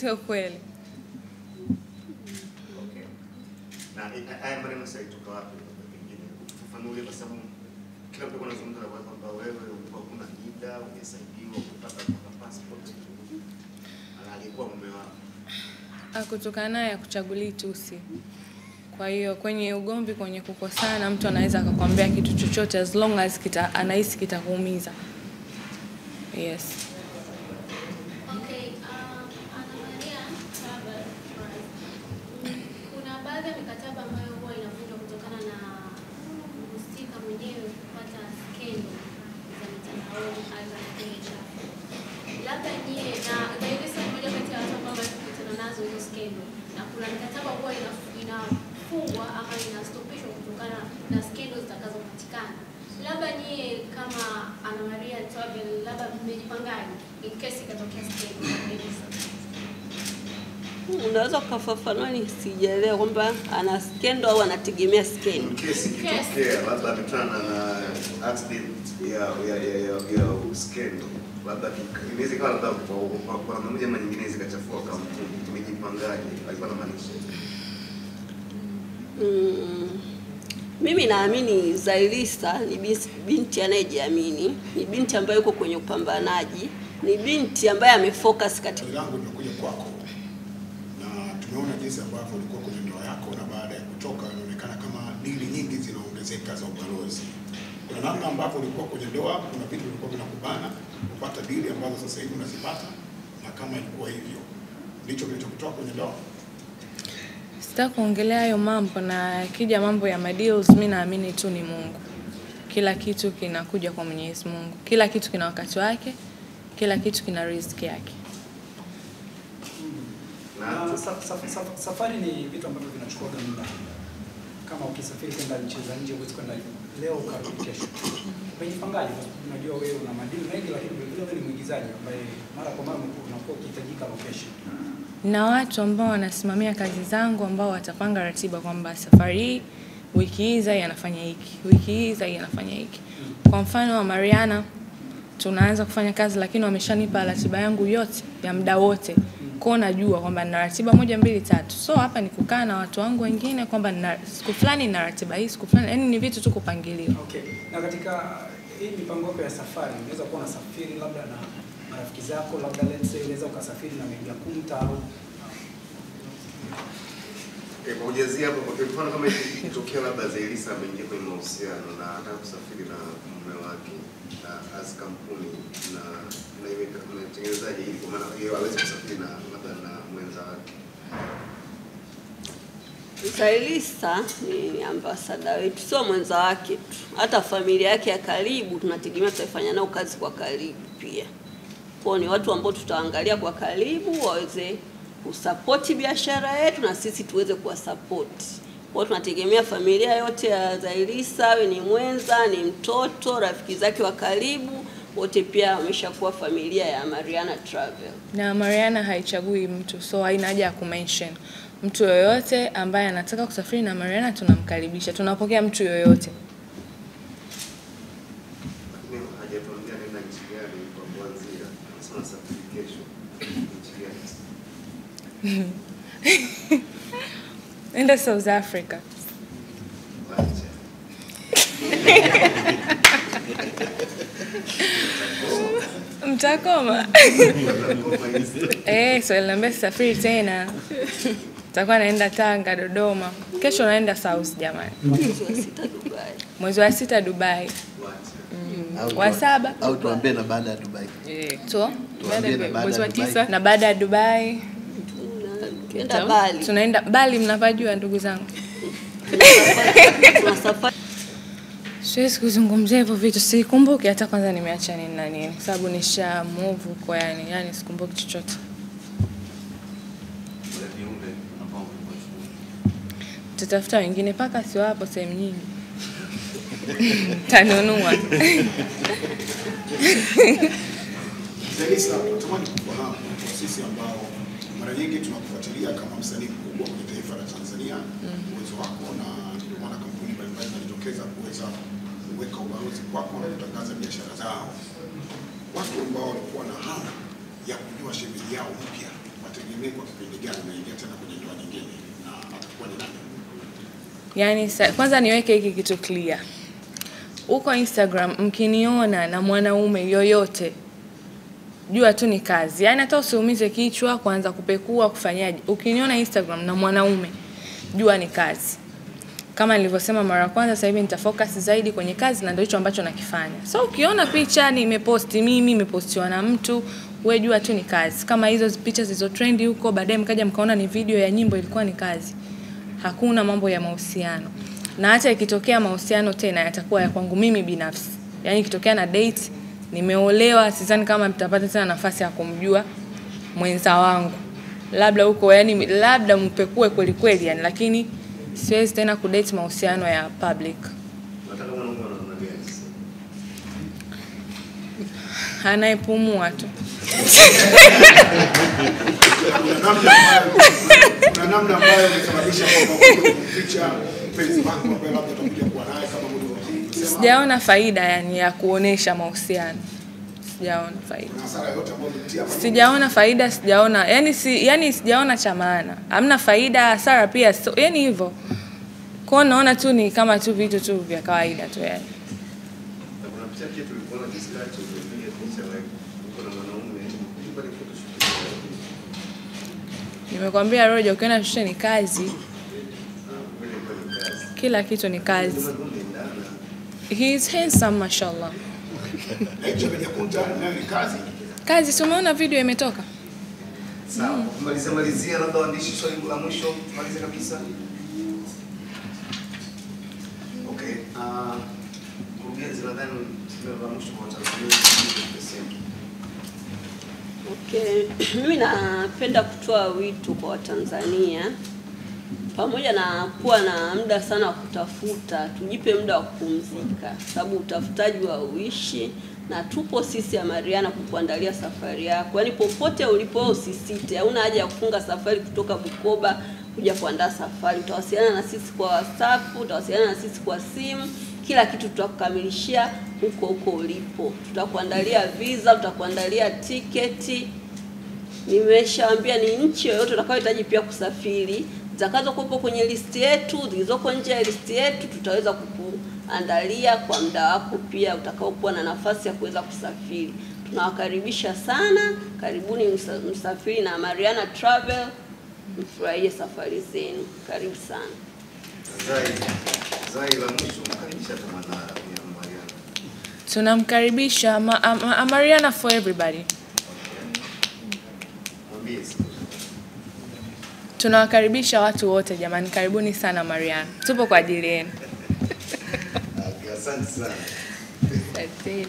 Sio kweli. Okay. Na haya maneno sasa itoka wapi pengine? Fafanue kwa sababu kila mtu anazungumza na kwamba wewe ulikuwa kuna NIDA, ungesaidiwa kupata passport. Alikuwa mume wako. Kutokana naye kuchaguli tusi. Kwa hiyo kwenye ugomvi, kwenye kukosana, mtu anaweza akakwambia kitu chochote as long as anahisi kitakuumiza. Yes. Okay, Maria Travel. Kuna baadhi ya mikataba ambayo huwa inavunjwa kutokana na mhusika mwenyewe kupata skendo za mitandaoni aidha kwenye chafu. Labda nyie na Zailisa mmoja kati ya watu ambao wamekutana nazo hizo skendo, na kuna mikataba huwa inafungwa ama inastopishwa kutokana na skendo zitakazopatikana. Labda nyie kama Ana Maria Travel, labda mmejipangaje in case ikatokea skendo za Zailisa? Unaweza kufafanua? Ni sijaelewa kwamba ana skendo au anategemea skendo. Kesi kitokea labda ametana na accident ya skendo, labda inaweza kama labda kwa namna moja ama nyingine zikachafua kampuni. Tumejipangaje? Alikuwa anamaanisha mimi naamini Zailisa ni binti anayejiamini, ni binti ambaye yuko kwenye upambanaji, ni binti ambaye amefocus katika langu. Nimekuja kwako na tumeona jinsi ambavyo ulikuwa kwenye ndoa yako, na baada ya kutoka inaonekana kama dili nyingi zinaongezeka za ubalozi. Kuna namna ambavyo ulikuwa kwenye ndoa, kuna vitu vilikuwa vinakubana kupata dili ambazo sasa hivi unazipata, na kama ilikuwa hivyo ndicho kilichokutoa kwenye ndoa. Sitaki kuongelea hayo mambo, na kija mambo ya deals, mimi naamini tu ni Mungu. Kila kitu kinakuja kwa Mwenyezi Mungu. Kila kitu kina wakati wake, kila kitu kina riziki yake. Na safari ni vitu ambavyo vinachukua muda. Kama ukisafiri kwenda nchi za nje, huwezi kwenda leo ukarudi kesho. Umejipangaje? Unajua wewe una madili mengi, lakini vile vile ni mwigizaji ambaye mara kwa mara unakuwa ukihitajika location. Na watu ambao wanasimamia kazi zangu ambao watapanga ratiba kwamba safari hii wiki hii Zai anafanya hiki, wiki hii Zai anafanya hiki. Kwa mfano wa Mariana tunaanza kufanya kazi, lakini wameshanipa ratiba yangu yote ya muda wote. Kwa najua kwamba nina ratiba 1 2 3. So hapa ni kukaa na watu wangu wengine kwamba nina siku fulani na ratiba hii, siku fulani, yani ni vitu tu kupangiliwa. Okay. Na katika hii mipango yako ya safari, unaweza kuwa unasafiri labda na marafiki zako, labda let's say unaweza ukasafiri na Meja Kunta au kujazia hapo kwa mfano kama ikitokea labda Zailisa ameingia kwenye mahusiano na anataka kusafiri na mume wake na as kampuni na iweka tunatengenezaje ili kwa maana yeye aweze kusafiri na labda na mwenza wake. Zailisa ni ambassador wetu, sio mwenza wake tu. Hata familia yake ya karibu tunategemea tutafanya nao kazi kwa karibu pia. Kwa ni watu ambao tutaangalia kwa karibu waweze kusupport biashara yetu na sisi tuweze kuwasupport. Kwa tunategemea familia yote ya Zailisa, awe ni mwenza, ni mtoto, rafiki zake wa karibu, wote pia wameshakuwa familia ya Mariana Travel. Na Mariana haichagui mtu, so haina haja ya kumention. Mtu yoyote ambaye anataka kusafiri na Mariana tunamkaribisha. Tunapokea mtu yoyote. Lakini hajatuambia nenda nchi gani kwa kuanzia. Sasa safari kesho nchi gani? Nenda South Africa. Mtakoma. So niambia safari tena. Tutakuwa naenda Tanga, Dodoma. Kesho naenda South jamani. Mwezi wa 6 Dubai. Wa 7 au tuambie na baada ya Dubai. So mwezi wa 9 na baada ya Dubai tunaenda Bali. Tunaenda Bali, mnapajua ndugu zangu. Siwezi kuzungumzia hivyo vitu, sikumbuki hata kwanza nimeacha nini na nini kwa sababu nisha move kwa yani sikumbuki chochote. Tutafuta wengine paka sio hapo sehemu nyingi. Tanunua. Zailisa, tunatamani kufahamu sisi ambao mara nyingi tunakufuatilia kama msanii mkubwa kwenye taifa la Tanzania, uwezo wako, na ndio maana kampuni mbalimbali zinajitokeza kuweza kuweka ubalozi kwako na kutangaza biashara zao. Watu ambao walikuwa na hamu ya kujua shemeji yao mpya ategemee kwa kipindi gani unaingia tena kwenye ndoa nyingine na atakuwa ni nani? Yani kwanza niweke hiki kitu clear. Uko Instagram mkiniona na mwanaume yoyote, jua tu ni kazi. Yani hata usiumize kichwa kuanza kupekua kufanyaje. Ukiniona Instagram na mwanaume, jua ni kazi. Kama nilivyosema mara kwanza, sasa hivi nitafocus zaidi kwenye kazi na ndio hicho ambacho nakifanya. So ukiona picha nimeposti mimi, nimepostiwa na mtu, wewe jua tu ni kazi. Kama hizo picha zilizo trend huko, baadaye mkaja mkaona ni video ya nyimbo, ilikuwa ni kazi. Hakuna mambo ya mahusiano. Na hata ikitokea mahusiano tena yatakuwa ya kwangu mimi binafsi. Yani ikitokea na date, nimeolewa, sidhani kama mtapata tena nafasi ya kumjua mwenza wangu. Labda huko yani labda mpekue kweli kweli yani, lakini siwezi tena kudate mahusiano ya public. Nataka mwanaume anaona gani? Anayepumua tu. Kuna namna ambayo imesababisha kwamba picha mpenzi wako ambaye labda utakuja kuwa naye kama mtu. Sijaona faida yani ya kuonesha mahusiano. Sijaona faida. Kuna hasara yote ambayo umepitia hapa. Sijaona faida, sijaona yani sijaona cha maana. Hamna faida, hasara pia. So, yani hivyo. Kwa naona tu ni kama tu vitu tu vya kawaida tu yani. Kuna picha kitu tulikuwa na discussion ile picha like uko na mwanaume, ilikuwa ni photoshoot. Nimekwambia Roger, ukiona shule ni kazi. Kila kitu ni kazi. He is handsome mashallah. Kazi, tumeona video imetoka. Sawa, malizia labda waandishi swali la mwisho, maliza kabisa. Okay, mkurugenzi nadhani la mwisho kwa Tanzania. Okay, mimi napenda kutoa wito kwa Watanzania, pamoja na kuwa na muda sana wa kutafuta, tujipe muda wa kupumzika, sababu utafutaji wa uishi, na tupo sisi Amariana kukuandalia safari yako. Yaani popote ulipo usisite, hauna haja ya kufunga safari kutoka Bukoba kuja kuandaa safari. Utawasiliana na sisi kwa WhatsApp, utawasiliana na sisi kwa simu, kila kitu tutakukamilishia huko huko ulipo. Tutakuandalia visa, tutakuandalia tiketi. Nimeshaambia ni nchi yoyote utakayohitaji pia kusafiri, zitakazokuwepo kwenye listi yetu, zilizoko nje ya listi yetu, tutaweza kukuandalia kwa muda wako pia utakaokuwa na nafasi ya kuweza kusafiri. Tunawakaribisha sana, karibuni msafiri na Amariana Travel, mfurahie safari zenu. Karibu sana. Zai la mwisho mkaribisha tamadha ya Amariana. Tunamkaribisha Amariana for everybody. Tunawakaribisha watu wote jamani, karibuni sana Amariana. Tupo kwa ajili yenu. Asante sana. Asante.